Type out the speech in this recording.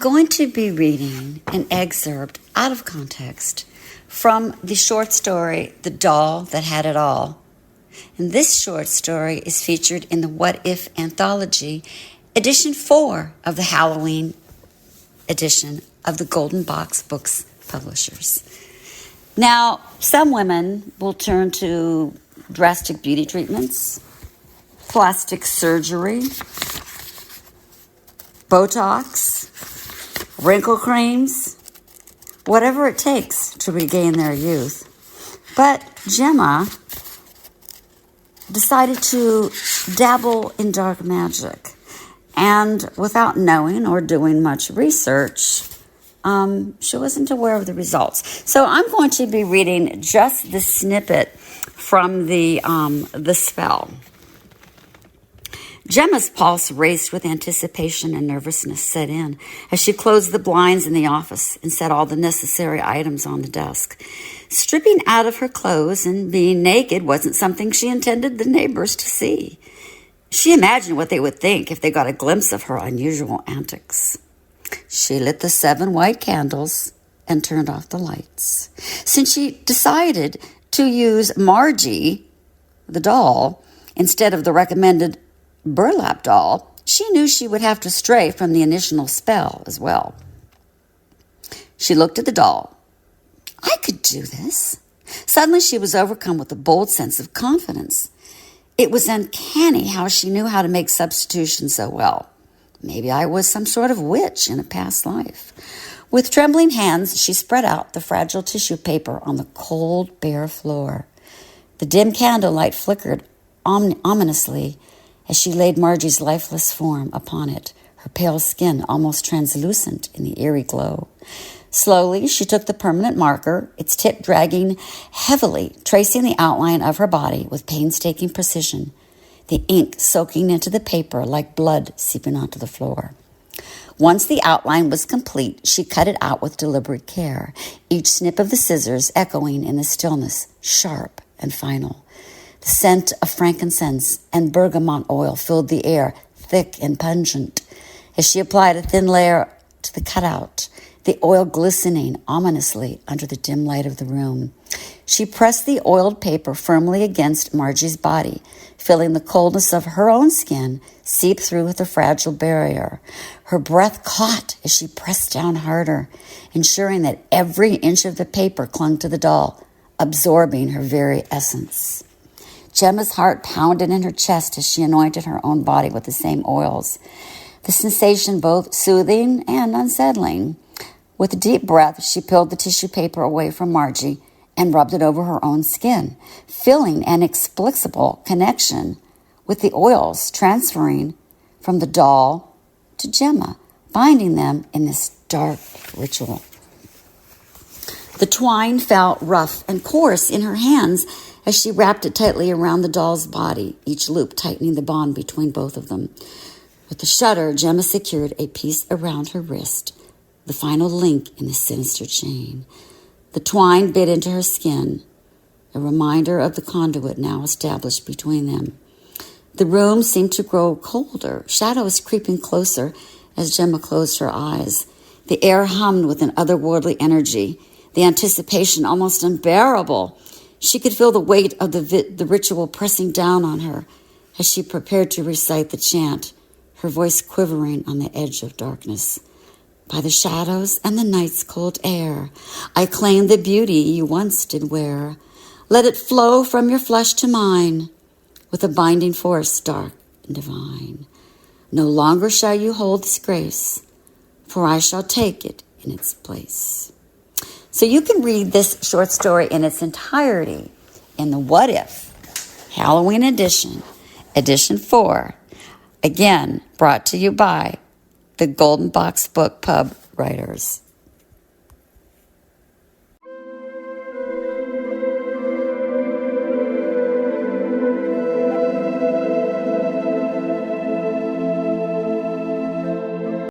going to be reading an excerpt out of context from the short story, The Doll That Had It All. And this short story is featured in the What If Anthology, edition 4 of the Halloween edition of the Golden Box Books publishers. Now, some women will turn to drastic beauty treatments, plastic surgery, Botox, wrinkle creams, whatever it takes to regain their youth. But Gemma decided to dabble in dark magic. And without knowing or doing much research, she wasn't aware of the results. So I'm going to be reading just the snippet from the spell. Gemma's pulse raced with anticipation and nervousness set in as she closed the blinds in the office and set all the necessary items on the desk. Stripping out of her clothes and being naked wasn't something she intended the neighbors to see. She imagined what they would think if they got a glimpse of her unusual antics. She lit the 7 white candles and turned off the lights. Since she decided to use Margie, the doll, instead of the recommended burlap doll, she knew she would have to stray from the initial spell as well. She looked at the doll. I could do this. Suddenly she was overcome with a bold sense of confidence. It was uncanny how she knew how to make substitutions so well. Maybe I was some sort of witch in a past life. With trembling hands, she spread out the fragile tissue paper on the cold, bare floor. The dim candlelight flickered ominously as she laid Margie's lifeless form upon it, her pale skin almost translucent in the eerie glow. Slowly, she took the permanent marker, its tip dragging heavily, tracing the outline of her body with painstaking precision, the ink soaking into the paper like blood seeping onto the floor. Once the outline was complete, she cut it out with deliberate care, each snip of the scissors echoing in the stillness, sharp and final. The scent of frankincense and bergamot oil filled the air, thick and pungent. As she applied a thin layer to the cutout, the oil glistening ominously under the dim light of the room, she pressed the oiled paper firmly against Margie's body, feeling the coldness of her own skin seep through the fragile barrier. Her breath caught as she pressed down harder, ensuring that every inch of the paper clung to the doll, absorbing her very essence. Gemma's heart pounded in her chest as she anointed her own body with the same oils, the sensation both soothing and unsettling. With a deep breath, she peeled the tissue paper away from Margie and rubbed it over her own skin, feeling an inexplicable connection with the oils transferring from the doll to Gemma, binding them in this dark ritual. The twine felt rough and coarse in her hands as she wrapped it tightly around the doll's body, each loop tightening the bond between both of them. With a shudder, Gemma secured a piece around her wrist, the final link in the sinister chain. The twine bit into her skin, a reminder of the conduit now established between them. The room seemed to grow colder, shadows creeping closer as Gemma closed her eyes. The air hummed with an otherworldly energy, the anticipation almost unbearable. She could feel the weight of the ritual pressing down on her as she prepared to recite the chant, her voice quivering on the edge of darkness. By the shadows and the night's cold air, I claim the beauty you once did wear. Let it flow from your flesh to mine with a binding force dark and divine. No longer shall you hold this grace, for I shall take it in its place. So you can read this short story in its entirety in the What If Halloween edition, edition 4, again brought to you by the Golden Box Book Pub writers.